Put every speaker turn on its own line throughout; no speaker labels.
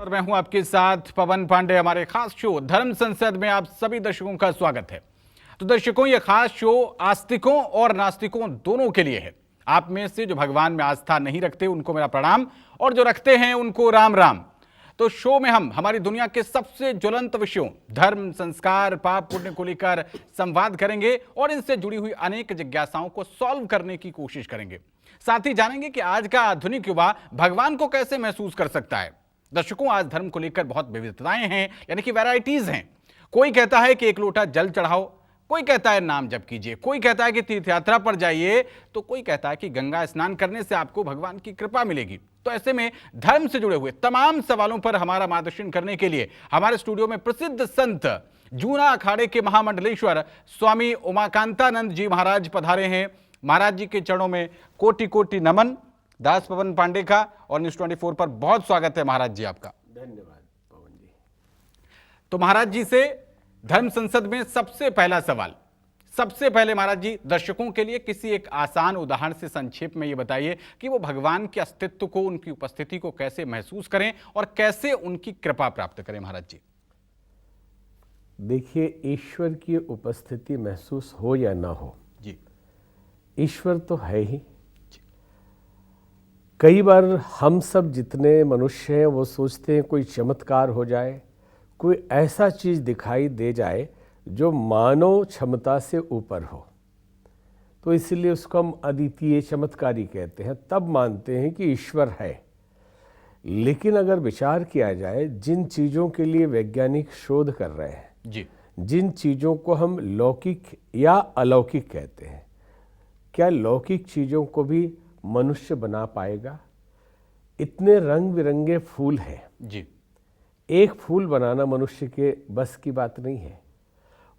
और मैं हूं आपके साथ पवन पांडे। हमारे खास शो धर्म संसद में आप सभी दर्शकों का स्वागत है। तो दर्शकों, ये खास शो आस्तिकों और नास्तिकों दोनों के लिए है। आप में से जो भगवान में आस्था नहीं रखते उनको मेरा प्रणाम, और जो रखते हैं उनको राम राम। तो शो में हम हमारी दुनिया के सबसे ज्वलंत विषयों धर्म, संस्कार, पाप पुण्य को लेकर संवाद करेंगे और इनसे जुड़ी हुई अनेक जिज्ञासाओं को सॉल्व करने की कोशिश करेंगे। साथ ही जानेंगे कि आज का आधुनिक युवा भगवान को कैसे महसूस कर सकता है। दर्शकों, आज धर्म को लेकर बहुत विविधताएं हैं, यानी कि वैरायटीज हैं। कोई कहता है कि एक लोटा जल चढ़ाओ, कोई कहता है नाम जप कीजिए, कोई कहता है कि तीर्थ यात्रा पर जाइए, तो कोई कहता है कि गंगा स्नान करने से आपको भगवान की कृपा मिलेगी। तो ऐसे में धर्म से जुड़े हुए तमाम सवालों पर हमारा मार्गदर्शन करने के लिए हमारे स्टूडियो में प्रसिद्ध संत जूना अखाड़े के महामंडलेश्वर स्वामी उमाकांतानंद जी महाराज पधारे हैं। महाराज जी के चरणों में कोटि कोटि नमन। दास पवन पांडे का और न्यूज 24 पर बहुत स्वागत है महाराज जी आपका।
धन्यवाद पवन जी।
तो महाराज जी से धर्म संसद में सबसे पहला सवाल, सबसे पहले महाराज जी दर्शकों के लिए किसी एक आसान उदाहरण से संक्षेप में ये बताइए कि वो भगवान के अस्तित्व को, उनकी उपस्थिति को कैसे महसूस करें और कैसे उनकी कृपा प्राप्त करें। महाराज जी
देखिए, ईश्वर की उपस्थिति महसूस हो या ना हो
जी,
ईश्वर तो है ही। कई बार हम सब जितने मनुष्य हैं वो सोचते हैं कोई चमत्कार हो जाए, कोई ऐसा चीज दिखाई दे जाए जो मानव क्षमता से ऊपर हो, तो इसलिए उसको हम अद्वितीय चमत्कारी कहते हैं, तब मानते हैं कि ईश्वर है। लेकिन अगर विचार किया जाए, जिन चीज़ों के लिए वैज्ञानिक शोध कर रहे हैं
जी,
जिन चीज़ों को हम लौकिक या अलौकिक कहते हैं, क्या लौकिक चीज़ों को भी मनुष्य बना पाएगा? इतने रंग बिरंगे फूल हैं
जी,
एक फूल बनाना मनुष्य के बस की बात नहीं है।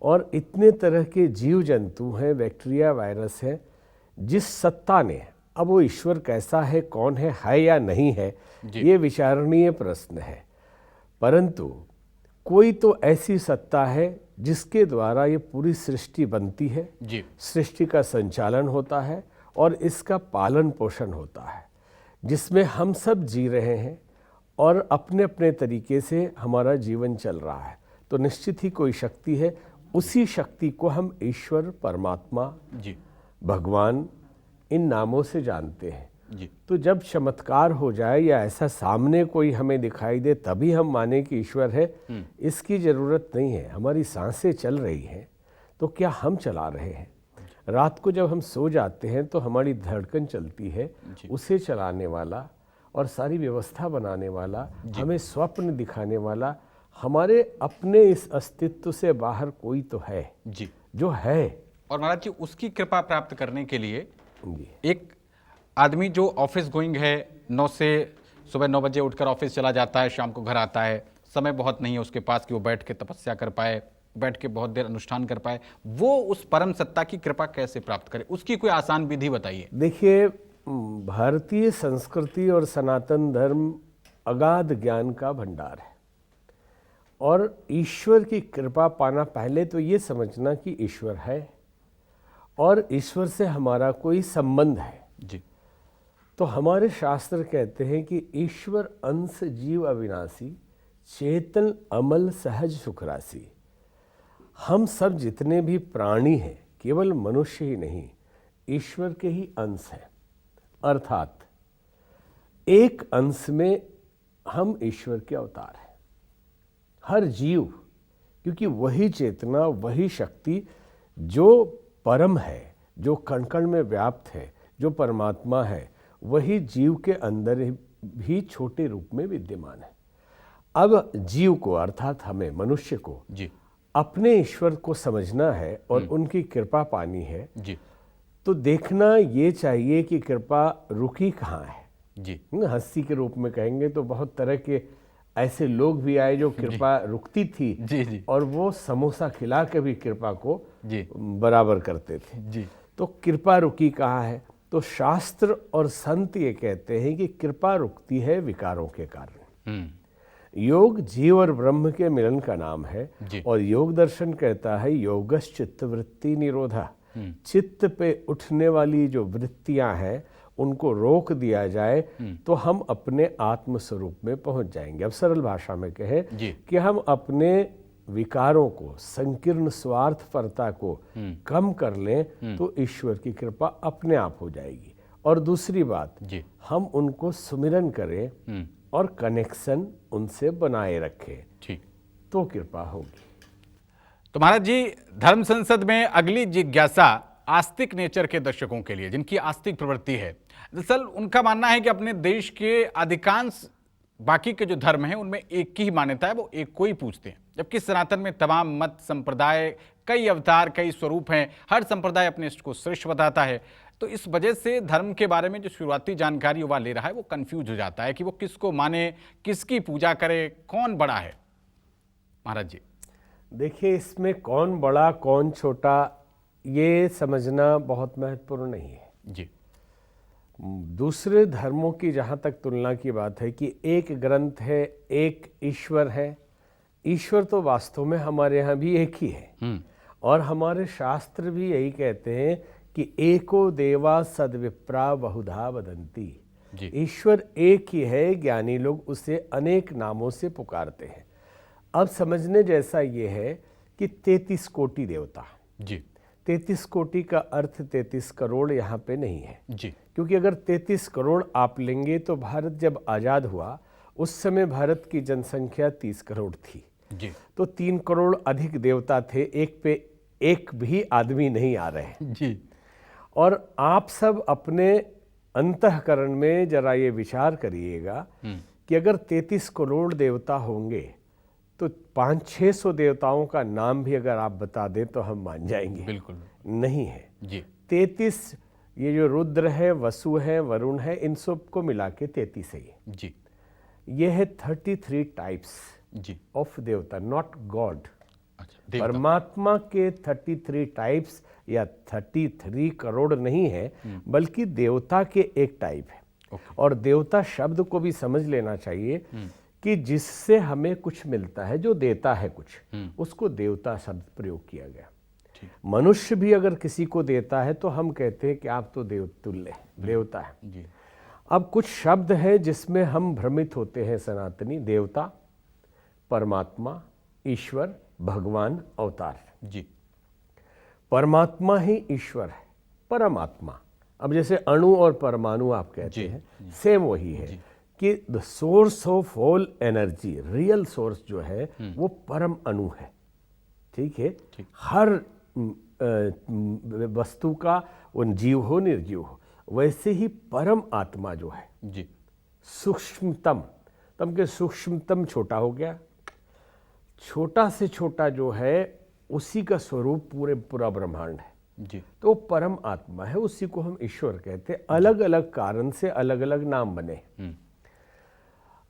और इतने तरह के जीव जंतु हैं, बैक्टीरिया, वायरस हैं, जिस सत्ता ने, अब वो ईश्वर कैसा है, कौन है या नहीं है, ये विचारणीय प्रश्न है। परंतु कोई तो ऐसी सत्ता है जिसके द्वारा ये पूरी सृष्टि बनती है
जी,
सृष्टि का संचालन होता है और इसका पालन पोषण होता है, जिसमें हम सब जी रहे हैं और अपने अपने तरीके से हमारा जीवन चल रहा है। तो निश्चित ही कोई शक्ति है, उसी शक्ति को हम ईश्वर, परमात्मा,
जी,
भगवान इन नामों से जानते हैं।
जी,
तो जब चमत्कार हो जाए या ऐसा सामने कोई हमें दिखाई दे तभी हम माने कि ईश्वर है, इसकी ज़रूरत नहीं है। हमारी सांसें चल रही हैं तो क्या हम चला रहे हैं? रात को जब हम सो जाते हैं तो हमारी धड़कन चलती है, उसे चलाने वाला और सारी व्यवस्था बनाने वाला, हमें स्वप्न दिखाने वाला, हमारे अपने इस अस्तित्व से बाहर कोई तो है
जी,
जो है।
और महाराज जी उसकी कृपा प्राप्त करने के लिए
जी,
एक आदमी जो ऑफिस गोइंग है, 9 से सुबह 9 बजे उठकर ऑफिस चला जाता है, शाम को घर आता है, समय बहुत नहीं है उसके पास कि वो बैठ के तपस्या कर पाए, बैठ के बहुत देर अनुष्ठान कर पाए, वो उस परम सत्ता की कृपा कैसे प्राप्त करे, उसकी कोई आसान विधि बताइए।
देखिए, भारतीय संस्कृति और सनातन धर्म अगाध ज्ञान का भंडार है, और ईश्वर की कृपा पाना, पहले तो ये समझना कि ईश्वर है और ईश्वर से हमारा कोई संबंध है।
जी,
तो हमारे शास्त्र कहते हैं कि ईश्वर अंश जीव अविनाशी, चेतन अमल सहज सुखराशि। हम सब जितने भी प्राणी हैं, केवल मनुष्य ही नहीं, ईश्वर के ही अंश हैं। अर्थात एक अंश में हम ईश्वर के अवतार हैं। हर जीव, क्योंकि वही चेतना, वही शक्ति जो परम है, जो कण कण में व्याप्त है, जो परमात्मा है, वही जीव के अंदर भी छोटे रूप में विद्यमान है। अब जीव को, अर्थात हमें, मनुष्य को
जी,
अपने ईश्वर को समझना है और उनकी कृपा पानी है,
जी,
तो देखना ये चाहिए कि कृपा रुकी कहाँ है।
जी,
हंसी के रूप में कहेंगे तो बहुत तरह के ऐसे लोग भी आए जो कृपा रुकती थी,
जी, जी,
और वो समोसा खिला के भी कृपा को
जी,
बराबर करते थे।
जी,
तो कृपा रुकी कहाँ है? तो शास्त्र और संत ये कहते हैं कि कृपा रुकती है विकारों के कारण। योग जीव और ब्रह्म के मिलन का नाम है, और योग दर्शन कहता है योगश्च चित्त वृत्ति निरोधा। चित्त पे उठने वाली जो वृत्तियां हैं उनको रोक दिया जाए तो हम अपने आत्म स्वरूप में पहुंच जाएंगे। अब सरल भाषा में कहें कि हम अपने विकारों को, संकीर्ण स्वार्थपरता को कम कर लें तो ईश्वर की कृपा अपने आप हो जाएगी। और दूसरी बात, हम उनको सुमिरन करें और कनेक्शन उनसे बनाए रखें तो कृपा होगी।
तो महाराज जी, धर्म संसद में अगली जिज्ञासा आस्तिक नेचर के दर्शकों के लिए, जिनकी आस्तिक प्रवृत्ति है। दरअसल उनका मानना है कि अपने देश के अधिकांश बाकी के जो धर्म हैं उनमें एक की ही मान्यता है, वो एक को ही पूजते हैं, जबकि सनातन में तमाम मत, संप्रदाय, कई अवतार, कई स्वरूप हैं, हर संप्रदाय अपने इष्ट को श्रेष्ठ बताता है। तो इस वजह से धर्म के बारे में जो शुरुआती जानकारी युवा ले रहा है वो कंफ्यूज हो जाता है कि वो किसको माने, किसकी पूजा करे, कौन बड़ा है। महाराज जी
देखिए, इसमें कौन बड़ा कौन छोटा ये समझना बहुत महत्वपूर्ण नहीं है
जी।
दूसरे धर्मों की जहाँ तक तुलना की बात है कि एक ग्रंथ है, एक ईश्वर है। ईश्वर तो वास्तव में हमारे यहाँ भी एक ही है और हमारे शास्त्र भी यही कहते हैं कि एको देवा सद्विप्रा बहुधा वदंती। ईश्वर एक ही है, ज्ञानी लोग उसे अनेक नामों से पुकारते हैं। अब समझने जैसा ये है कि 33 कोटि देवता
जी।
33 कोटि का अर्थ 33 करोड़ यहाँ पे नहीं है
जी,
क्योंकि अगर 33 करोड़ आप लेंगे तो भारत जब आज़ाद हुआ उस समय भारत की जनसंख्या 30 करोड़ थी
जी।
तो 3 करोड़ अधिक देवता थे, एक पे एक भी आदमी नहीं आ रहे
जी।
और आप सब अपने अंतःकरण में जरा ये विचार करिएगा कि अगर 33 करोड़ देवता होंगे तो 500-600 देवताओं का नाम भी अगर आप बता दें तो हम मान जाएंगे।
बिल्कुल
नहीं है
जी।
33 ये जो रुद्र है, वसु है, वरुण है, इन सब को मिला के 33 है
जी।
ये है 33 टाइप्स
जी
ऑफ देवता, नॉट गॉड।
अच्छा,
परमात्मा के 33 टाइप्स या 33 करोड़ नहीं है बल्कि देवता के एक टाइप है। और देवता शब्द को भी समझ लेना चाहिए कि जिससे हमें कुछ मिलता है, जो देता है कुछ, उसको देवता शब्द प्रयोग किया गया। मनुष्य भी अगर किसी को देता है तो हम कहते हैं कि आप तो देवतुल्य है, देवता है
जी।
अब कुछ शब्द है जिसमें हम भ्रमित होते हैं सनातनी, देवता, परमात्मा, ईश्वर, भगवान, अवतार।
जी।
परमात्मा ही ईश्वर है, परमात्मा। अब जैसे अणु और परमाणु आप कहते हैं, सेम वही है कि the source of all energy, real source जो है वो परम अणु है। ठीक है, हर वस्तु का वो जीव हो निर्जीव हो, वैसे ही परम आत्मा जो है
जी।
सूक्ष्मतम, तम के सूक्ष्मतम छोटा हो गया, छोटा से छोटा जो है उसी का स्वरूप पूरा ब्रह्मांड है
जी।
तो परम आत्मा है, उसी को हम ईश्वर कहते हैं। अलग अलग कारण से अलग अलग नाम बने।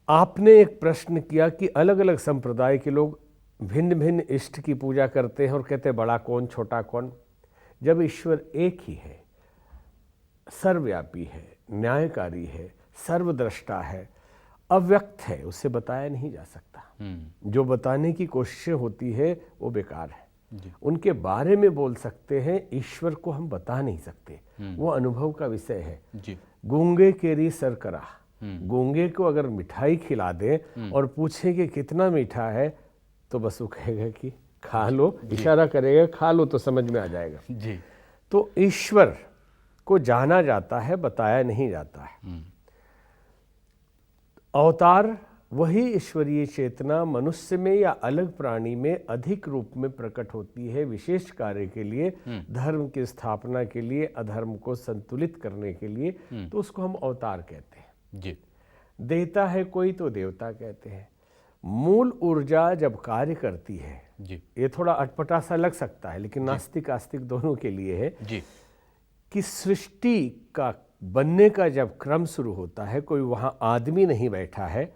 आपने एक प्रश्न किया कि अलग अलग संप्रदाय के लोग भिन्न भिन्न इष्ट की पूजा करते हैं और कहते हैं बड़ा कौन छोटा कौन। जब ईश्वर एक ही है, सर्वव्यापी है, न्यायकारी है, सर्वद्रष्टा है, अव्यक्त है, उसे बताया नहीं जा सकता। जो बताने की कोशिशें होती है वो बेकार है। उनके बारे में बोल सकते हैं, ईश्वर को हम बता नहीं सकते, वो अनुभव का विषय है। गूंगे केरी सरकरा, गूंगे को अगर मिठाई खिला दें और पूछें कि कितना मीठा है तो बस वो कहेगा कि खा लो, इशारा करेगा खा लो तो समझ में आ जाएगा
जी।
तो ईश्वर को जाना जाता है, बताया नहीं जाता है। अवतार वही ईश्वरीय चेतना मनुष्य में या अलग प्राणी में अधिक रूप में प्रकट होती है, विशेष कार्य के लिए, धर्म की स्थापना के लिए, अधर्म को संतुलित करने के लिए, तो उसको हम अवतार कहते हैं
जी।
देता है कोई तो देवता कहते हैं। मूल ऊर्जा जब कार्य करती है
जी।
ये थोड़ा अटपटा सा लग सकता है लेकिन नास्तिक आस्तिक दोनों के लिए है
जी।
कि सृष्टि का बनने का जब क्रम शुरू होता है, कोई वहां आदमी नहीं बैठा है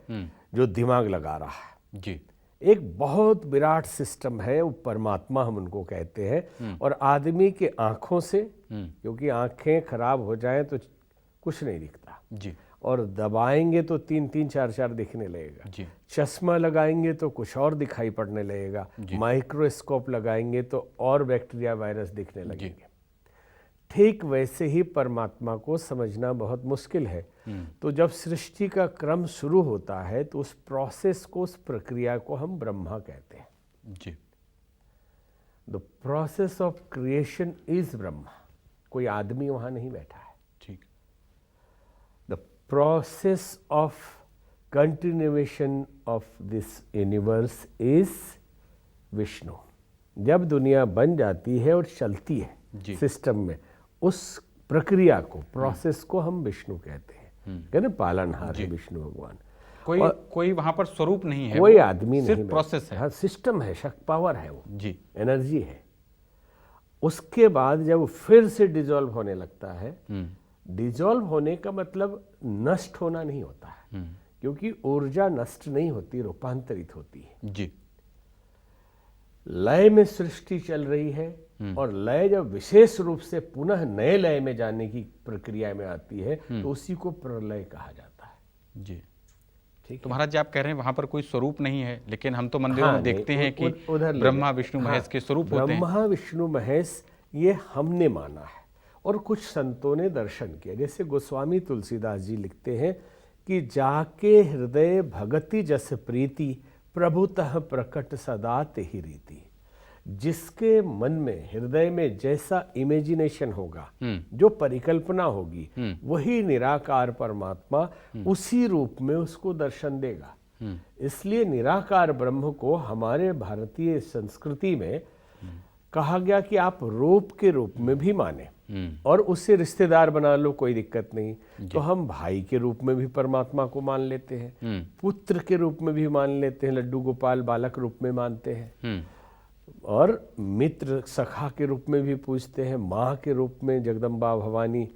जो दिमाग लगा रहा है
जी।
एक बहुत विराट सिस्टम है, वो परमात्मा हम उनको कहते हैं। और आदमी के आंखों से, क्योंकि आंखें खराब हो जाएं तो कुछ नहीं दिखता
जी।
और दबाएंगे तो 3-3, 4-4 दिखने लगेगा
जी।
चश्मा लगाएंगे तो कुछ और दिखाई पड़ने लगेगा, माइक्रोस्कोप लगाएंगे तो और बैक्टीरिया वायरस दिखने लगेंगे। ठीक वैसे ही परमात्मा को समझना बहुत मुश्किल है। तो जब सृष्टि का क्रम शुरू होता है तो उस प्रोसेस को, उस प्रक्रिया को हम ब्रह्मा कहते हैं।
जी।
The process of creation is Brahma. कोई आदमी वहां नहीं बैठा है।
ठीक।
The process of continuation of this universe is Vishnu. जब दुनिया बन जाती है और चलती है सिस्टम में, उस प्रक्रिया को, प्रोसेस को हम विष्णु कहते हैं। कहते हैं पालनहार है विष्णु भगवान।
कोई वहां पर स्वरूप नहीं है,
कोई आदमी नहीं,
सिर्फ प्रोसेस है।
हाँ, सिस्टम है, शक्ति पावर है, वो
जी,
एनर्जी है। उसके बाद जब फिर से डिजॉल्व होने लगता है, डिजॉल्व होने का मतलब नष्ट होना नहीं होता है, क्योंकि ऊर्जा नष्ट नहीं होती, रूपांतरित होती है। जी। लय में सृष्टि चल रही है और लय जब विशेष रूप से पुनः नए लय में जाने की प्रक्रिया में आती है तो उसी को प्रलय कहा जाता है। जी, ठीक।
तो महाराज जी आप कह रहे हैं वहां पर कोई स्वरूप नहीं है, लेकिन हम तो मंदिरों में देखते हैं कि ब्रह्मा विष्णु महेश के स्वरूप होते हैं।
ब्रह्मा विष्णु महेश ये हमने माना है और कुछ संतों ने दर्शन किया। जैसे गोस्वामी तुलसीदास जी लिखते हैं कि जाके हृदय भगति जस प्रीति प्रभुतः प्रकट सदा तेहि रीति। जिसके मन में, हृदय में जैसा इमेजिनेशन होगा, जो परिकल्पना होगी, वही निराकार परमात्मा उसी रूप में उसको दर्शन देगा। इसलिए निराकार ब्रह्म को हमारे भारतीय संस्कृति में कहा गया कि आप रूप के रूप में भी माने और उससे रिश्तेदार बना लो, कोई दिक्कत नहीं। तो हम भाई के रूप में भी परमात्मा को मान लेते हैं, पुत्र के रूप में भी मान लेते हैं, लड्डू गोपाल बालक रूप में मानते हैं, और मित्र सखा के रूप में भी पूजते हैं, माँ के रूप में जगदम्बा भवानी,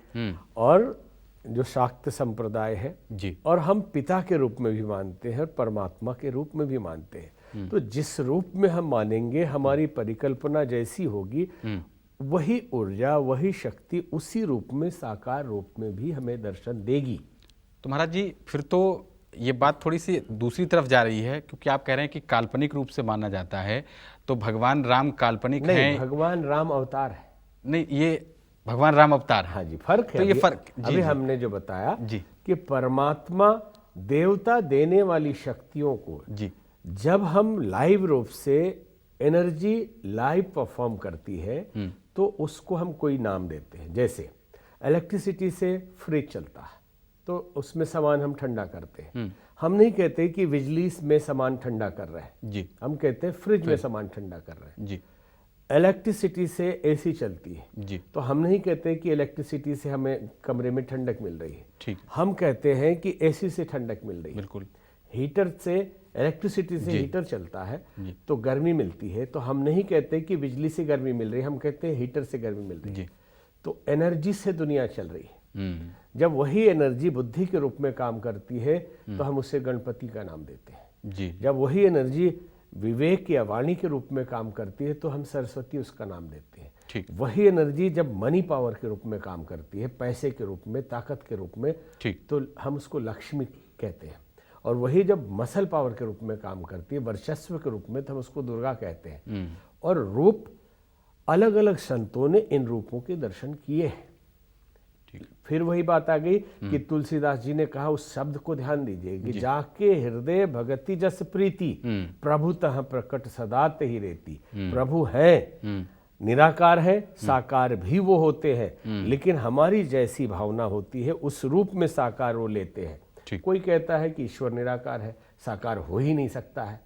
और जो शाक्त संप्रदाय है जी, और हम पिता के रूप में भी मानते हैं, परमात्मा के रूप में भी मानते हैं। तो जिस रूप में हम मानेंगे, हमारी परिकल्पना जैसी होगी, वही ऊर्जा, वही शक्ति उसी रूप में, साकार रूप में भी हमें दर्शन देगी।
तो महाराज जी फिर तो ये बात थोड़ी सी दूसरी तरफ जा रही है, क्योंकि आप कह रहे हैं कि काल्पनिक रूप से माना जाता है, तो भगवान राम काल्पनिक हैं?
नहीं, भगवान राम अवतार है।
नहीं, ये भगवान राम अवतार।
हाँ जी, फर्क है।
तो ये फर्क
अभी हमने जो बताया कि परमात्मा देवता देने वाली शक्तियों को जी, जब हम लाइव रूप से एनर्जी लाइव परफॉर्म करती है तो उसको हम कोई नाम देते हैं। जैसे इलेक्ट्रिसिटी से फ्रिज चलता है तो उसमें सामान हम ठंडा करते हैं। हम नहीं कहते कि बिजली में सामान ठंडा कर रहे हैं जी, हम कहते हैं फ्रिज में सामान ठंडा कर रहे हैं जी। इलेक्ट्रिसिटी से एसी चलती है जी, तो हम नहीं कहते कि इलेक्ट्रिसिटी से हमें कमरे में ठंडक मिल रही है, ठीक। हम कहते हैं कि एसी से ठंडक मिल रही है। बिल्कुल। हीटर से, इलेक्ट्रिसिटी से हीटर चलता है तो गर्मी मिलती है, तो हम नहीं कहते कि बिजली से गर्मी मिल रही है, हम कहते हैं हीटर से गर्मी मिल रही है। तो एनर्जी से दुनिया चल रही है। जब वही एनर्जी बुद्धि के रूप में काम करती है तो हम उसे गणपति का नाम देते हैं जी। जब वही एनर्जी विवेक या वाणी के रूप में काम करती है तो हम सरस्वती उसका नाम देते हैं, ठीक। वही एनर्जी जब मनी पावर के रूप में काम करती है, पैसे के रूप में, ताकत के रूप में, ठीक, तो हम उसको लक्ष्मी कहते हैं। और वही जब मसल पावर के रूप में काम करती है, वर्चस्व के रूप में, तो हम उसको दुर्गा कहते हैं। और रूप अलग अलग संतों ने इन रूपों के दर्शन किए हैं। फिर वही बात आ गई कि तुलसीदास जी ने कहा, उस शब्द को ध्यान दीजिए कि जाके हृदय भगति जस प्रीति प्रभुतः प्रकट सदा तेहि रेति। प्रभु है, निराकार है, साकार भी वो होते हैं, लेकिन हमारी जैसी भावना होती है उस रूप में साकार वो लेते हैं। कोई कहता है कि ईश्वर निराकार है, साकार हो ही नहीं सकता है,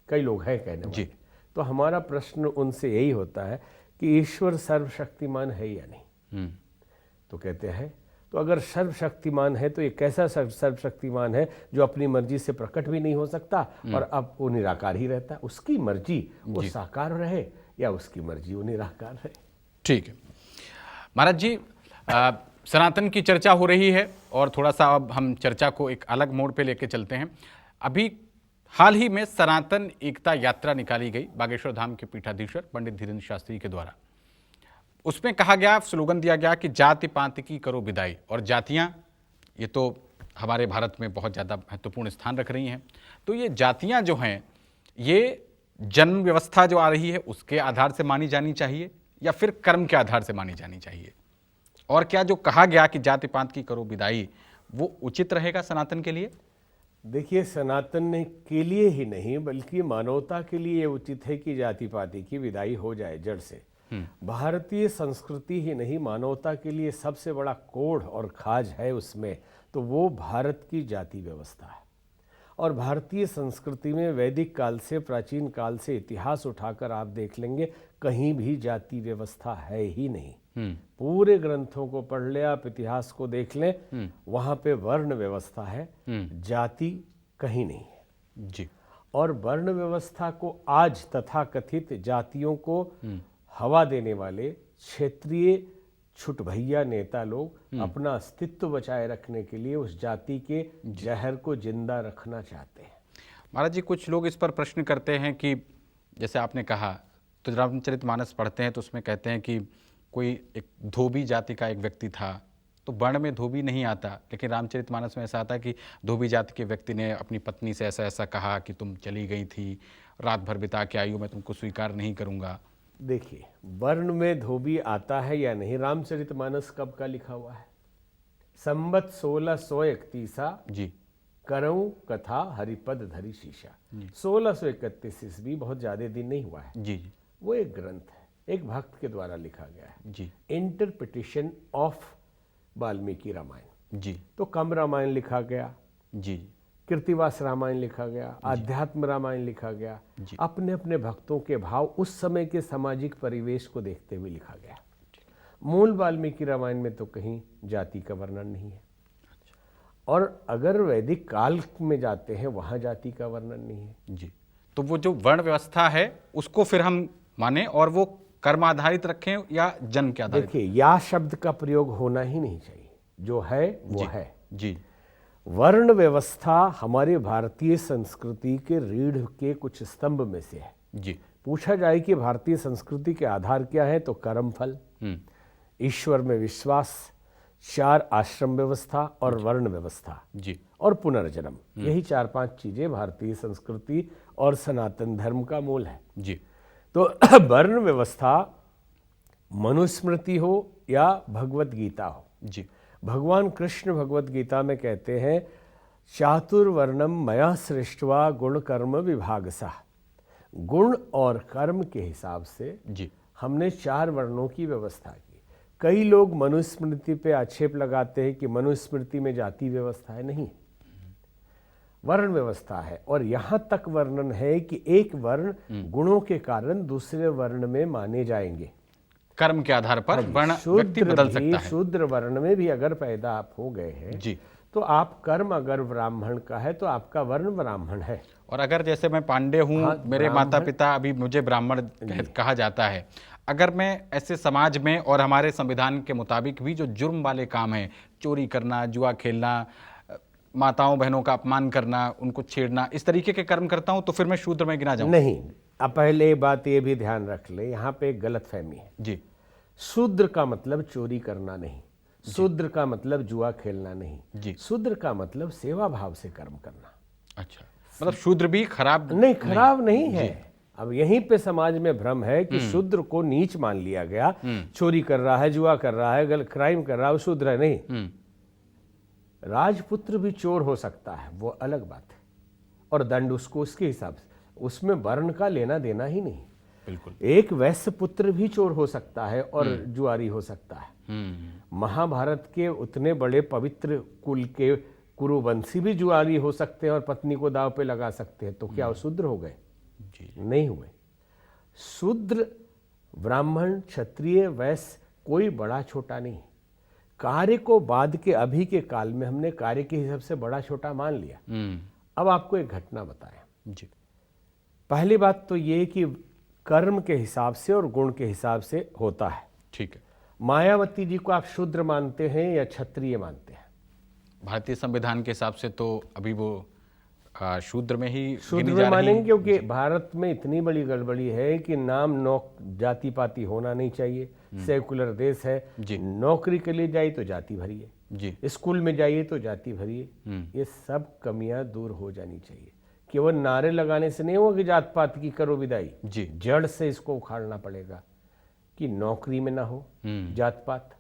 कई लोग हैं कहने वाले। तो हमारा प्रश्न उनसे यही होता है कि ईश्वर सर्वशक्तिमान है या नहीं? तो कहते हैं, तो अगर सर्वशक्तिमान है तो ये कैसा सर्वशक्तिमान है जो अपनी मर्जी से प्रकट भी नहीं हो सकता और अब वो निराकार ही रहता है? उसकी मर्जी वो साकार रहे या उसकी मर्जी वो निराकार रहे।
ठीक है महाराज जी, सनातन की चर्चा हो रही है और थोड़ा सा अब हम चर्चा को एक अलग मोड़ पे लेके चलते हैं। अभी हाल ही में सनातन एकता यात्रा निकाली गई बागेश्वर धाम के पीठाधीश्वर पंडित धीरेन्द्र शास्त्री के द्वारा। उसमें कहा गया, स्लोगन दिया गया कि जाति पाति की करो विदाई। और जातियां ये तो हमारे भारत में बहुत ज़्यादा महत्वपूर्ण स्थान रख रही हैं, तो ये जातियां जो हैं ये जन्म व्यवस्था जो आ रही है उसके आधार से मानी जानी चाहिए या फिर कर्म के आधार से मानी जानी चाहिए? और क्या जो कहा गया कि जाति पात की करो विदाई, वो उचित रहेगा सनातन के लिए?
देखिए, सनातन के लिए ही नहीं बल्कि मानवता के लिए ये उचित है कि जाति पाति की विदाई हो जाए जड़ से। भारतीय संस्कृति ही नहीं, मानवता के लिए सबसे बड़ा कोढ़ और खाज है उसमें, तो वो भारत की जाति व्यवस्था है। और भारतीय संस्कृति में वैदिक काल से, प्राचीन काल से इतिहास उठाकर आप देख लेंगे, कहीं भी जाति व्यवस्था है ही नहीं। पूरे ग्रंथों को पढ़ ले, आप इतिहास को देख लें, वहां पे वर्ण व्यवस्था है, जाति कहीं नहीं है
जी।
और वर्ण व्यवस्था को आज तथाकथित जातियों को हवा देने वाले क्षेत्रीय छुटभैया नेता लोग अपना अस्तित्व बचाए रखने के लिए उस जाति के जहर को जिंदा रखना चाहते हैं।
महाराज जी, कुछ लोग इस पर प्रश्न करते हैं कि जैसे आपने कहा, तो रामचरितमानस पढ़ते हैं तो उसमें कहते हैं कि कोई एक धोबी जाति का एक व्यक्ति था, तो वर्ण में धोबी नहीं आता, लेकिन रामचरितमानस में ऐसा आता है कि धोबी जाति के व्यक्ति ने अपनी पत्नी से ऐसा ऐसा कहा कि तुम चली गई थी, रात भर बिता के आई हो, मैं तुमको स्वीकार नहीं करूंगा।
देखिए, वर्ण में धोबी आता है या नहीं, रामचरितमानस कब का लिखा हुआ है? संवत 1631
जी।
करऊं कथा हरिपद धरी शीशा। 1631 ईस्वी, बहुत ज्यादा दिन नहीं हुआ है।
जी जी।
वो एक ग्रंथ है, एक भक्त के द्वारा लिखा गया है
जी
इंटरप्रिटेशन ऑफ वाल्मीकि रामायण।
जी
तो कम रामायण लिखा गया,
जी
कृतिवास रामायण लिखा गया, आध्यात्म रामायण लिखा गया, अपने अपने भक्तों के भाव उस समय के सामाजिक परिवेश को देखते हुए लिखा गया। मूल वाल्मीकि रामायण में तो कहीं जाति का वर्णन नहीं है। और अगर वैदिक काल में जाते हैं, वहां जाति का वर्णन नहीं है।
जी। तो वो जो वर्ण व्यवस्था है उसको फिर हम माने और वो कर्म आधारित रखें या जन्म के आधारित?
देखिए, या शब्द का प्रयोग होना ही नहीं चाहिए, जो है वो है।
जी।
वर्ण व्यवस्था हमारे भारतीय संस्कृति के रीढ़ के कुछ स्तंभ में से है।
जी।
पूछा जाए कि भारतीय संस्कृति के आधार क्या है, तो कर्म फल, ईश्वर में विश्वास, 4 आश्रम व्यवस्था और वर्ण व्यवस्था
जी।
और पुनर्जन्म, यही 4-5 चीजें भारतीय संस्कृति और सनातन धर्म का मूल है।
जी।
तो वर्ण व्यवस्था मनुस्मृति हो या भगवत गीता हो,
जी।
भगवान कृष्ण भगवत गीता में कहते हैं, चातुर्वर्णम मया सृष्टवा गुण कर्म विभागसा। गुण और कर्म के हिसाब से
जी।
हमने 4 वर्णों की व्यवस्था की। कई लोग मनुस्मृति पे आक्षेप लगाते हैं कि मनुस्मृति में जाति व्यवस्था है। नहीं, वर्ण व्यवस्था है। और यहां तक वर्णन है कि एक वर्ण गुणों के कारण दूसरे वर्ण में माने जाएंगे।
कर्म के आधार पर वर्ण व्यक्ति बदल सकता है।
शूद्र वर्ण में भी अगर पैदा आप हो गए हैं
जी,
तो आप कर्म अगर ब्राह्मण का है तो आपका वर्ण ब्राह्मण है।
और अगर जैसे मैं पांडे हूँ,
हाँ,
मेरे माता पिता अभी मुझे ब्राह्मण कहा जाता है, अगर मैं ऐसे समाज में और हमारे संविधान के मुताबिक भी जो जुर्म वाले काम हैं, चोरी करना, जुआ खेलना, माताओं बहनों का अपमान करना, उनको छेड़ना, इस तरीके के कर्म करता हूं, तो फिर मैं शूद्र में गिना जाऊं?
नहीं, अब पहले बात ये भी ध्यान रख ले, यहाँ पे एक गलत फहमी है।
जी।
शूद्र का मतलब चोरी करना नहीं, शूद्र का मतलब जुआ खेलना नहीं,
जी।
शूद्र का मतलब सेवा भाव से कर्म करना।
अच्छा, मतलब शूद्र भी खराब
नहीं, खराब नहीं है। अब यहीं पे समाज में भ्रम है कि शूद्र को नीच मान लिया गया, चोरी कर रहा है, जुआ कर रहा है, गलत क्राइम कर रहा है, वो शूद्र है। नहीं, राजपुत्र भी चोर हो सकता है, वो अलग बात है, और दंड उसको उसके हिसाब से, उसमें वर्ण का लेना देना ही नहीं।
बिल्कुल।
एक वैश्य पुत्र भी चोर हो सकता है और जुआरी हो सकता है। महाभारत के उतने बड़े पवित्र कुल के कुरुवंशी भी जुआरी हो सकते हैं और पत्नी को दांव पे लगा सकते हैं। तो क्या वो शूद्र हो गए?
जी।
नहीं हुए। शूद्र, ब्राह्मण, क्षत्रिय, वैश्य कोई बड़ा छोटा नहीं। कार्य को बाद के अभी के काल में हमने कार्य के हिसाब से बड़ा छोटा मान लिया। अब आपको एक घटना बताएं।
जी।
पहली बात तो ये कि कर्म के हिसाब से और गुण के हिसाब से होता है।
ठीक है।
मायावती जी को आप शूद्र मानते हैं या क्षत्रिय मानते हैं?
भारतीय संविधान के हिसाब से तो अभी वो शूद्र में ही
शूद्र में मानेंगे, क्योंकि भारत में इतनी बड़ी गड़बड़ी है कि नाम जाति पाति होना नहीं चाहिए। सेकुलर देश है। नौकरी के लिए जाइए तो जाति भरिए,
जी।
स्कूल में जाइए तो जाति भरिए। ये सब कमियां दूर हो जानी चाहिए। केवल नारे लगाने से नहीं होगा कि जात पात की करो विदाई,
जी।
जड़ से इसको उखाड़ना पड़ेगा कि नौकरी में ना हो जात पात,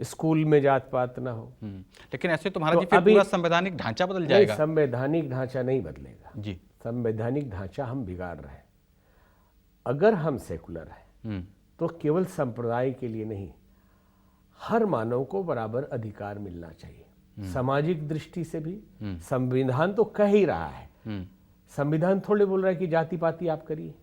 स्कूल में जात पात ना हो।
लेकिन ऐसे तो महाराज
तो
जी फिर
अभी-
पूरा संवैधानिक ढांचा बदल
नहीं,
जाएगा।
संवैधानिक ढांचा नहीं बदलेगा
जी।
संवैधानिक ढांचा हम बिगाड़ रहे हैं। अगर हम सेकुलर हैं तो केवल संप्रदाय के लिए नहीं, हर मानव को बराबर अधिकार मिलना चाहिए। सामाजिक दृष्टि से भी संविधान तो कह ही रहा है, संविधान थोड़े बोल रहा है कि जाति पाति आप करिए।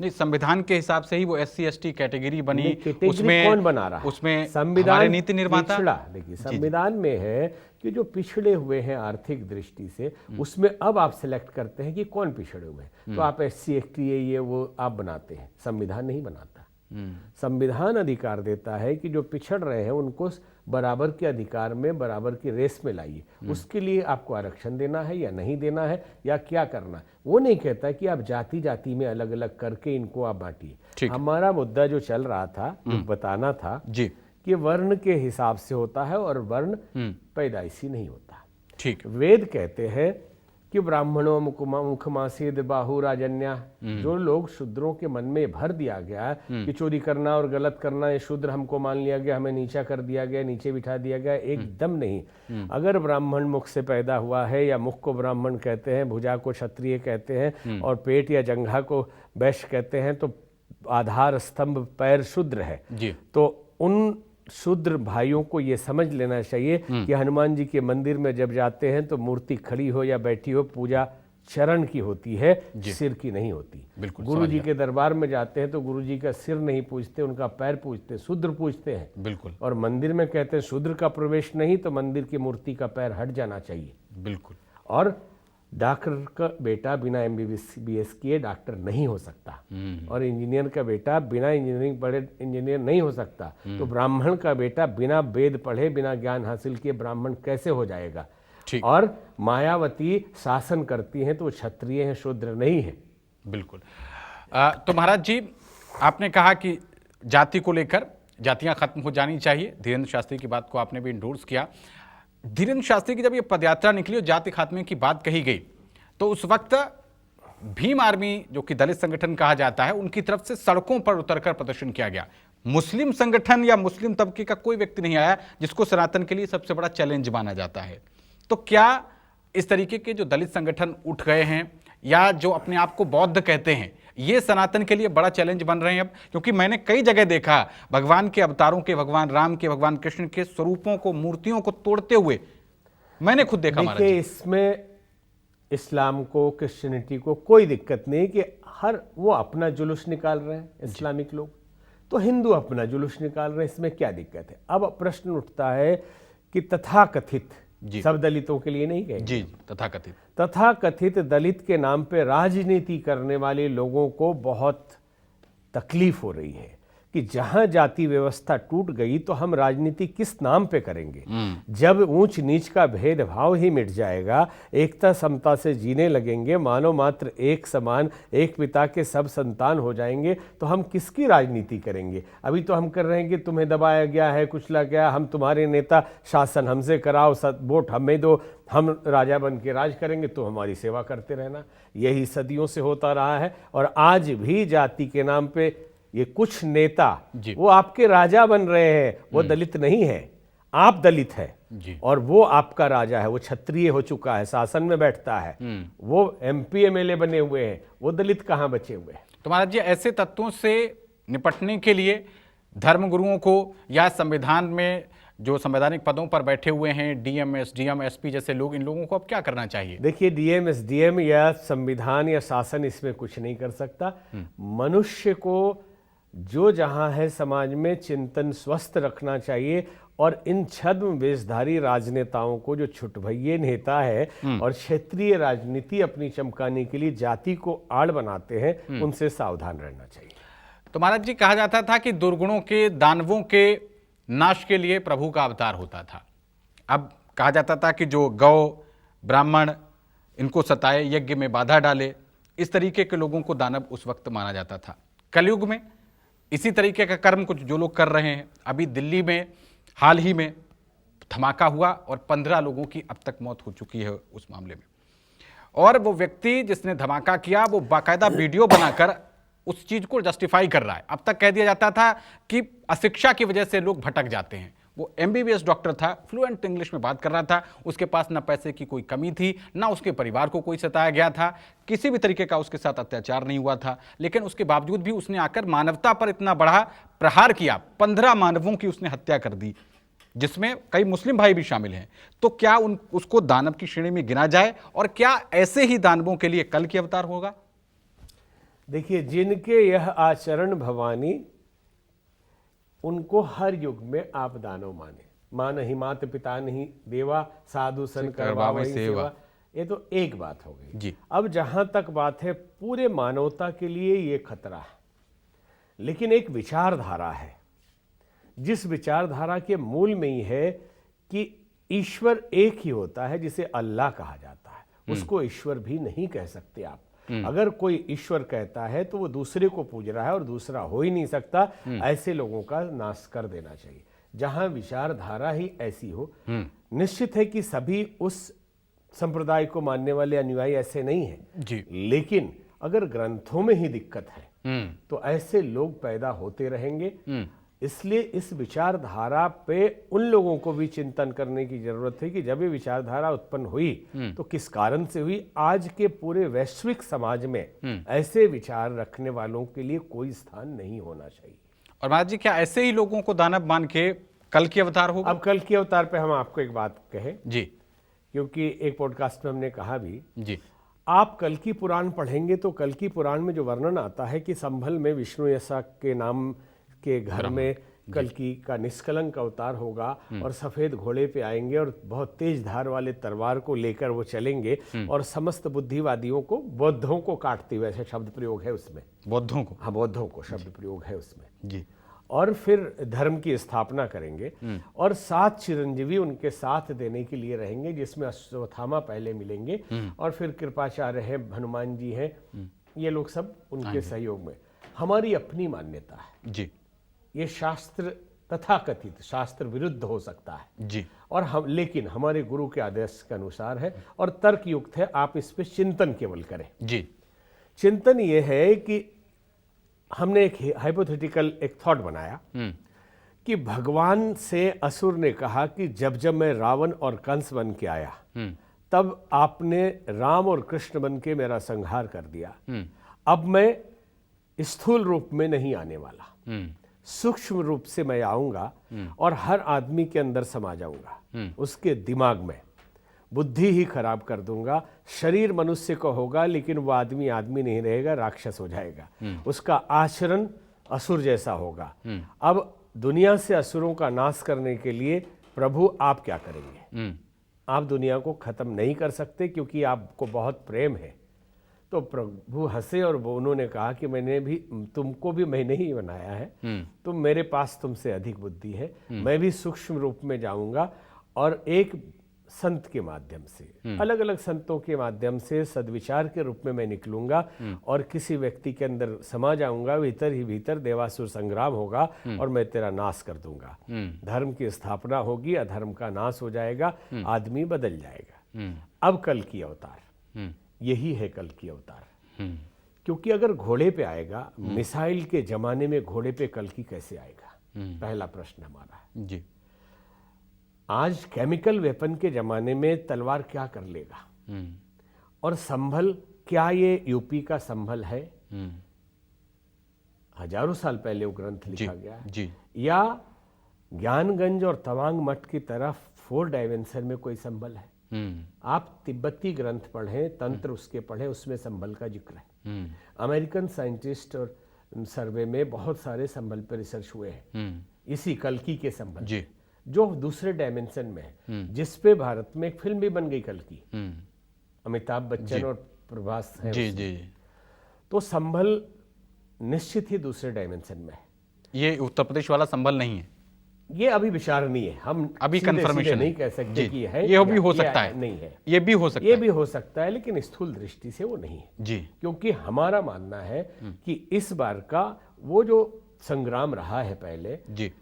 नहीं, संविधान के हिसाब से ही वो SC ST कैटेगरी बनी।
नहीं, कैटेगरी कौन बना रहा है?
उसमें
संविधान
हमारे नीति निर्माता।
पिछड़ा, देखिए संविधान में है कि जो पिछड़े हुए हैं आर्थिक दृष्टि से, उसमें अब आप सिलेक्ट करते हैं कि कौन पिछड़े हुए हैं, तो आप SC ST ये वो आप बनाते हैं, संविधान नहीं बनाता। संविधान अधिकार देता है कि जो पिछड़ रहे हैं उनको बराबर के अधिकार में, बराबर की रेस में लाइए। उसके लिए आपको आरक्षण देना है या नहीं देना है या क्या करना है, वो नहीं कहता कि आप जाति जाति में अलग अलग करके इनको आप बांटिए। हमारा मुद्दा जो चल रहा था, जो बताना था
जी
कि वर्ण के हिसाब से होता है और वर्ण पैदाइशी नहीं होता।
ठीक।
वेद कहते हैं कि ब्राह्मणों मुखमासीद बाहु राजन्या, जो लोग शूद्रों के मन में भर दिया गया है कि चोरी करना और गलत करना ये शूद्र हमको मान लिया गया, हमें नीचा कर दिया गया, नीचे बिठा दिया गया, एकदम नहीं। अगर ब्राह्मण मुख से पैदा हुआ है, या मुख को ब्राह्मण कहते हैं, भुजा को क्षत्रिय कहते हैं और पेट या जंघा को वैश्य कहते हैं, तो आधार स्तंभ पैर शूद्र है
जी।
तो उन शूद्र भाइयों को ये समझ लेना चाहिए कि हनुमान जी के मंदिर में जब जाते हैं तो मूर्ति खड़ी हो या बैठी हो, पूजा चरण की होती है, सिर की नहीं होती।
बिल्कुल।
गुरु जी के दरबार में जाते हैं तो गुरु जी का सिर नहीं पूजते, उनका पैर पूजते, शूद्र पूजते हैं।
बिल्कुल।
और मंदिर में कहते हैं शूद्र का प्रवेश नहीं, तो मंदिर की मूर्ति का पैर हट जाना चाहिए।
बिल्कुल।
और डॉक्टर का बेटा बिना MBBS किए डॉक्टर नहीं हो सकता, और इंजीनियर का बेटा बिना इंजीनियरिंग पढ़े इंजीनियर नहीं हो सकता। तो ब्राह्मण का बेटा बिना वेद पढ़े, बिना ज्ञान हासिल किए ब्राह्मण कैसे हो जाएगा? और मायावती शासन करती हैं तो वो क्षत्रिय हैं, शूद्र नहीं है।
बिल्कुल। तो महाराज जी, आपने कहा कि जाति को लेकर जातियां खत्म हो जानी चाहिए। धीरेन्द्र शास्त्री की बात को आपने भी इंडोर्स किया। धीरेन्द्र शास्त्री की जब ये पदयात्रा निकली और जाति खात्मे की बात कही गई, तो उस वक्त भीम आर्मी, जो कि दलित संगठन कहा जाता है, उनकी तरफ से सड़कों पर उतरकर प्रदर्शन किया गया। मुस्लिम संगठन या मुस्लिम तबके का कोई व्यक्ति नहीं आया, जिसको सनातन के लिए सबसे बड़ा चैलेंज माना जाता है। तो क्या इस तरीके के जो दलित संगठन उठ गए हैं, या जो अपने आप को बौद्ध कहते हैं, ये सनातन के लिए बड़ा चैलेंज बन रहे हैं अब? क्योंकि मैंने कई जगह देखा भगवान के अवतारों के, भगवान राम के, भगवान कृष्ण के स्वरूपों को, मूर्तियों को तोड़ते हुए मैंने खुद देखा।
देखिए, इसमें इस्लाम को, क्रिश्चियनिटी को कोई दिक्कत नहीं कि हर वो अपना जुलूस निकाल रहे हैं, इस्लामिक लोग, तो हिंदू अपना जुलूस निकाल रहे हैं, इसमें क्या दिक्कत है? अब प्रश्न उठता है कि तथाकथित, सब दलितों के लिए नहीं कहेंगे
जी,
तथाकथित दलित के नाम पे राजनीति करने वाले लोगों को बहुत तकलीफ हो रही है कि जहां जाति व्यवस्था टूट गई तो हम राजनीति किस नाम पे करेंगे? जब ऊंच नीच का भेदभाव ही मिट जाएगा, एकता समता से जीने लगेंगे, मानव मात्र एक समान, एक पिता के सब संतान हो जाएंगे, तो हम किसकी राजनीति करेंगे? अभी तो हम कर रहे हैं कि तुम्हें दबाया गया है, कुचला गया, हम तुम्हारे नेता, शासन हमसे कराओ, वोट हमें दो, हम राजा बन के राज करेंगे, तो हमारी सेवा करते रहना। यही सदियों से होता रहा है। और आज भी जाति के नाम पे ये कुछ नेता, वो आपके राजा बन रहे हैं, वो दलित नहीं है, आप दलित है और वो आपका राजा है, वो क्षत्रिय हो चुका है, शासन में बैठता है, वो MP MLA बने हुए हैं, वो दलित कहाँ बचे हुए हैं?
तो महाराज जी, ऐसे तत्वों से निपटने के लिए धर्मगुरुओं को, या संविधान में जो संवैधानिक पदों पर बैठे हुए हैं, DM SDM SP जैसे लोग, इन लोगों को अब क्या करना चाहिए?
देखिए, DM SDM या संविधान या शासन इसमें कुछ नहीं कर सकता। मनुष्य को जो जहां है समाज में चिंतन स्वस्थ रखना चाहिए, और इन छद्म वेशधारी राजनेताओं को, जो छुटभइये नेता है और क्षेत्रीय राजनीति अपनी चमकाने के लिए जाति को आड़ बनाते हैं, उनसे सावधान रहना चाहिए।
तो महाराज जी, कहा जाता था कि दुर्गुणों के, दानवों के नाश के लिए प्रभु का अवतार होता था। अब कहा जाता था कि जो गौ, ब्राह्मण, इनको सताए, यज्ञ में बाधा डाले, इस तरीके के लोगों को दानव उस वक्त माना जाता था। कलयुग में इसी तरीके का कर्म कुछ जो लोग कर रहे हैं। अभी दिल्ली में हाल ही में धमाका हुआ और 15 लोगों की अब तक मौत हो चुकी है उस मामले में। और वो व्यक्ति जिसने धमाका किया, वो बाकायदा वीडियो बनाकर उस चीज को जस्टिफाई कर रहा है। अब तक कह दिया जाता था कि अशिक्षा की वजह से लोग भटक जाते हैं। वो एमबीबीएस डॉक्टर था, फ्लुएंट इंग्लिश में बात कर रहा था, उसके पास ना पैसे की कोई कमी थी, ना उसके परिवार को कोई सताया गया था, किसी भी तरीके का उसके साथ अत्याचार नहीं हुआ था, लेकिन उसके बावजूद भी उसने आकर मानवता पर इतना बड़ा प्रहार किया। 15 मानवों की उसने हत्या कर दी, जिसमें कई मुस्लिम भाई भी शामिल हैं। तो क्या उसको दानव की श्रेणी में गिना जाए, और क्या ऐसे ही दानवों के लिए कल की अवतार होगा?
देखिए, जिनके यह आचरण भवानी, उनको हर युग में आप दानव माने। मान ही मात पिता नहीं देवा, साधु सन करवा वही सेवा। ये तो एक बात हो गई
जी।
अब जहां तक बात है, पूरे मानवता के लिए ये खतरा है, लेकिन एक विचारधारा है, जिस विचारधारा के मूल में ही है कि ईश्वर एक ही होता है, जिसे अल्लाह कहा जाता है। उसको ईश्वर भी नहीं कह सकते आप। अगर कोई ईश्वर कहता है तो वो दूसरे को पूज रहा है, और दूसरा हो ही नहीं सकता। ऐसे लोगों का नाश कर देना चाहिए। जहां विचारधारा ही ऐसी हो, निश्चित है कि सभी उस संप्रदाय को मानने वाले अनुयायी ऐसे नहीं हैं
जी।
लेकिन अगर ग्रंथों में ही दिक्कत है तो ऐसे लोग पैदा होते रहेंगे। इसलिए इस विचारधारा पे उन लोगों को भी चिंतन करने की जरूरत है कि जब ये विचारधारा उत्पन्न हुई तो किस कारण से हुई। आज के पूरे वैश्विक समाज में ऐसे विचार रखने वालों के लिए कोई स्थान नहीं होना चाहिए।
और महाराज जी, क्या ऐसे ही लोगों को दानव मान के कल की अवतार होगा?
अब कल की अवतार पे हम आपको एक बात कहें
जी,
क्योंकि एक पॉडकास्ट में हमने कहा भी,
जी,
आप कल की पुराण पढ़ेंगे तो कल की पुराण में जो वर्णन आता है कि संभल में विष्णु यशा के नाम के घर में कल्कि का निष्कलंक अवतार होगा, और सफेद घोड़े पे आएंगे और बहुत तेज धार वाले तलवार को लेकर वो चलेंगे, और समस्त बुद्धिवादियों को, बौद्धों को काटते हुए, ऐसे शब्द प्रयोग है उसमें,
बौद्धों को,
हाँ बौद्धों को शब्द प्रयोग है उसमें
जी,
और फिर धर्म की स्थापना करेंगे, और 7 चिरंजीवी उनके साथ देने के लिए रहेंगे, जिसमें अश्वत्थामा पहले मिलेंगे, और फिर कृपाचार्य हैं, हनुमान जी हैं, ये लोग सब उनके सहयोग में। हमारी अपनी मान्यता है
जी,
ये शास्त्र तथाकथित शास्त्र विरुद्ध हो सकता है
जी,
और हम, लेकिन हमारे गुरु के आदेश के अनुसार है और तर्क युक्त है। आप इस पे चिंतन केवल करें।
जी,
चिंतन ये है कि हमने एक हाइपोथेटिकल एक थॉट बनाया कि भगवान से असुर ने कहा कि जब जब मैं रावण और कंस बन के आया तब आपने राम और कृष्ण बन के मेरा संहार कर दिया। अब मैं स्थूल रूप में नहीं आने वाला, सूक्ष्म रूप से मैं आऊंगा और हर आदमी के अंदर समा जाऊंगा, उसके दिमाग में बुद्धि ही खराब कर दूंगा। शरीर मनुष्य को होगा लेकिन वो आदमी आदमी नहीं रहेगा, राक्षस हो जाएगा, उसका आचरण असुर जैसा होगा। अब दुनिया से असुरों का नाश करने के लिए प्रभु आप क्या करेंगे? आप दुनिया को खत्म नहीं कर सकते क्योंकि आपको बहुत प्रेम है। तो प्रभु हंसे और वो उन्होंने कहा कि मैंने भी तुमको भी मैंने ही बनाया है, तो मेरे पास तुमसे अधिक बुद्धि है, मैं भी सूक्ष्म रूप में जाऊंगा और एक संत के माध्यम से, अलग अलग संतों के माध्यम से सद्विचार के रूप में मैं निकलूंगा और किसी व्यक्ति के अंदर समा जाऊंगा। भीतर ही भीतर देवासुर संग्राम होगा और मैं तेरा नाश कर दूंगा। धर्म की स्थापना होगी, अधर्म का नाश हो जाएगा, आदमी बदल जाएगा। अब कल की अवतार यही है, कल की अवतार। क्योंकि अगर घोड़े पे आएगा, मिसाइल के जमाने में घोड़े पे कल की कैसे आएगा? पहला प्रश्न हमारा है
जी।
आज केमिकल वेपन के जमाने में तलवार क्या कर लेगा? और संभल, क्या ये यूपी का संभल है? हजारों साल पहले वो ग्रंथ लिखा गया है।
जी।
या ज्ञानगंज और तवांग मठ की तरफ 4 डायमेंशन में कोई संभल है? आप तिब्बती ग्रंथ पढ़ें, तंत्र उसके पढ़ें, उसमें संभल का जिक्र है। अमेरिकन साइंटिस्ट और सर्वे में बहुत सारे संभल पर रिसर्च हुए हैं, इसी कल्कि के संभल
जी,
जो दूसरे डायमेंशन में है, जिस पे भारत में एक फिल्म भी बन गई कल्कि, अमिताभ बच्चन और प्रभास है।
जी, जी,
तो संभल निश्चित ही दूसरे डायमेंशन में है।
ये उत्तर प्रदेश वाला संभल नहीं है,
ये अभी विचार नहीं है, हम
अभी
सीधे
कंफर्मेशन
नहीं कह सकते कि है,
ये भी हो
या
सकता है,
नहीं है,
ये भी हो सकता
ये
है,
भी हो सकता है, लेकिन स्थूल दृष्टि से वो नहीं है।
जी,
क्योंकि हमारा मानना है कि इस बार का वो जो संग्राम रहा है पहले,
जी,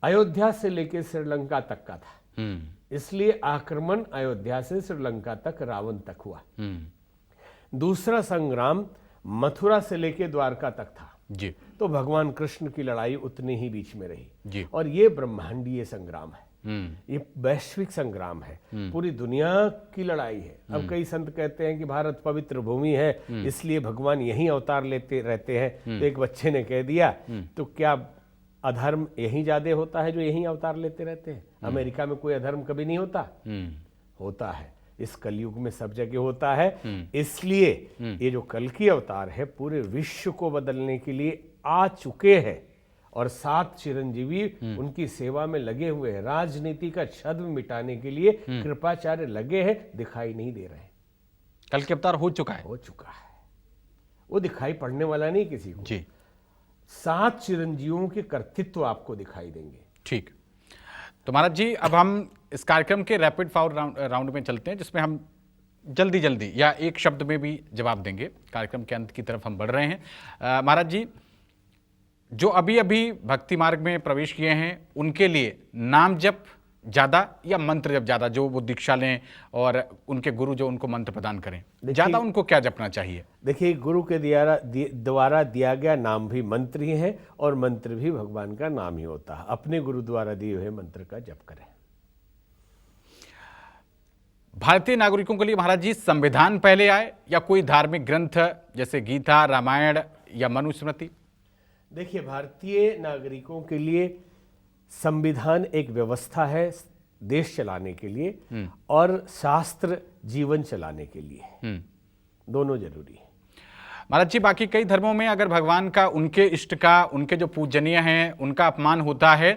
अयोध्या से लेकर श्रीलंका तक का था। इसलिए आक्रमण अयोध्या से श्रीलंका तक, रावण तक हुआ। दूसरा संग्राम मथुरा से लेके द्वारका तक था,
जी
तो भगवान कृष्ण की लड़ाई उतने ही बीच में रही।
जी
और ये ब्रह्मांडीय संग्राम है, ये वैश्विक संग्राम है, पूरी दुनिया की लड़ाई है। अब कई संत कहते हैं कि भारत पवित्र भूमि है, इसलिए भगवान यहीं अवतार लेते रहते हैं। तो एक बच्चे ने कह दिया, तो क्या अधर्म यहीं ज्यादा होता है जो यहीं अवतार लेते रहते हैं? अमेरिका में कोई अधर्म कभी नहीं होता? होता है, इस कलयुग में सब जगह होता है। इसलिए ये जो कल की अवतार है पूरे विश्व को बदलने के लिए आ चुके हैं, और 7 चिरंजीवी उनकी सेवा में लगे हुए हैं। राजनीति का छद्म मिटाने के लिए कृपाचार्य लगे हैं, दिखाई नहीं दे रहे हैं।
कल के अवतार हो चुका है,
हो चुका है, वो दिखाई पड़ने वाला नहीं किसी को।
जी
7 चिरंजीवों के कर्तृत्व आपको दिखाई देंगे।
ठीक। तो महाराज जी, अब हम इस कार्यक्रम के रैपिड फायर राउंड में चलते हैं, जिसमें हम जल्दी जल्दी या एक शब्द में भी जवाब देंगे। कार्यक्रम के अंत की तरफ हम बढ़ रहे हैं। महाराज जी, जो अभी अभी भक्ति मार्ग में प्रवेश किए हैं उनके लिए नाम जप ज्यादा या मंत्र जप ज्यादा, जो वो दीक्षा लें और उनके गुरु जो उनको मंत्र प्रदान करें, ज्यादा उनको क्या जपना चाहिए?
देखिए, गुरु के द्वारा दिया गया नाम भी मंत्र ही है, और मंत्र भी भगवान का नाम ही होता है। अपने गुरु द्वारा दिए हुए मंत्र का जप करें।
भारतीय नागरिकों के लिए महाराज जी संविधान पहले आए या कोई धार्मिक ग्रंथ जैसे गीता, रामायण या मनुस्मृति?
देखिए, भारतीय नागरिकों के लिए संविधान एक व्यवस्था है देश चलाने के लिए, और शास्त्र जीवन चलाने के लिए। दोनों जरूरी है
महाराज जी। बाकी कई धर्मों में अगर भगवान का, उनके इष्ट का, उनके जो पूजनीय हैं उनका अपमान होता है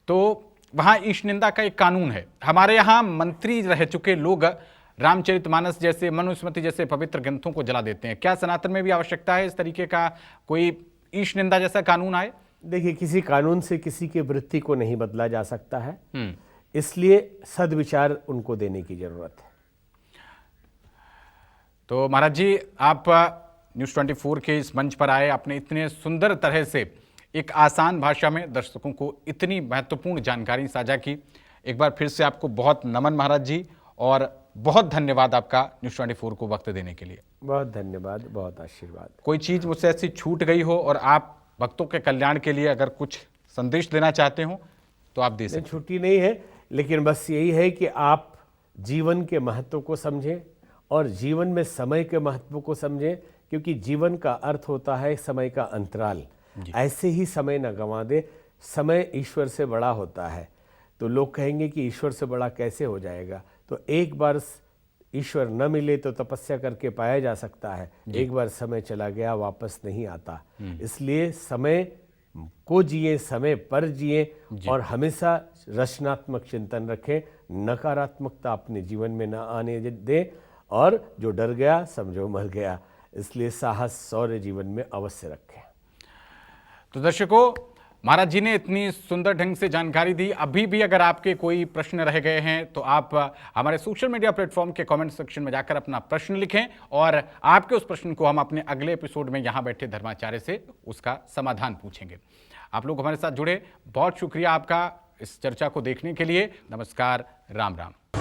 तो वहाँ ईश निंदा का एक कानून है। हमारे यहाँ मंत्री रह चुके लोग रामचरितमानस जैसे, मनुस्मृति जैसे पवित्र ग्रंथों को जला देते हैं। क्या सनातन में भी आवश्यकता है इस तरीके का कोई ईश निंदा जैसा कानून आए?
देखिए, किसी कानून से किसी की वृत्ति को नहीं बदला जा सकता है, इसलिए सद्विचार उनको देने की जरूरत है।
तो महाराज जी, आप न्यूज़ 24 के इस मंच पर आए, आपने इतने सुंदर तरह से एक आसान भाषा में दर्शकों को इतनी महत्वपूर्ण जानकारी साझा की। एक बार फिर से आपको बहुत नमन महाराज जी, और बहुत धन्यवाद आपका न्यूज़ 24 को वक्त देने के लिए।
बहुत धन्यवाद, बहुत आशीर्वाद।
कोई चीज़ मुझसे ऐसी छूट गई हो और आप भक्तों के कल्याण के लिए अगर कुछ संदेश देना चाहते हो तो आप दे सकते हैं।
छुट्टी नहीं है, लेकिन बस यही है कि आप जीवन के महत्व को समझें और जीवन में समय के महत्व को समझें, क्योंकि जीवन का अर्थ होता है समय का अंतराल। ऐसे ही समय न गंवा दे। समय ईश्वर से बड़ा होता है। तो लोग कहेंगे कि ईश्वर से बड़ा कैसे हो जाएगा? तो एक बार ईश्वर न मिले तो तपस्या करके पाया जा सकता है, एक बार समय चला गया वापस नहीं आता। इसलिए समय को जिए, समय पर जिए, और हमेशा रचनात्मक चिंतन रखें। नकारात्मकता अपने जीवन में न आने दें, और जो डर गया समझो मर गया। इसलिए साहस, शौर्य जीवन में अवश्य रखें।
तो दर्शकों, महाराज जी ने इतनी सुंदर ढंग से जानकारी दी। अभी भी अगर आपके कोई प्रश्न रह गए हैं तो आप हमारे सोशल मीडिया प्लेटफॉर्म के कमेंट सेक्शन में जाकर अपना प्रश्न लिखें, और आपके उस प्रश्न को हम अपने अगले एपिसोड में यहाँ बैठे धर्माचार्य से उसका समाधान पूछेंगे। आप लोग हमारे साथ जुड़े, बहुत शुक्रिया आपका इस चर्चा को देखने के लिए। नमस्कार, राम राम।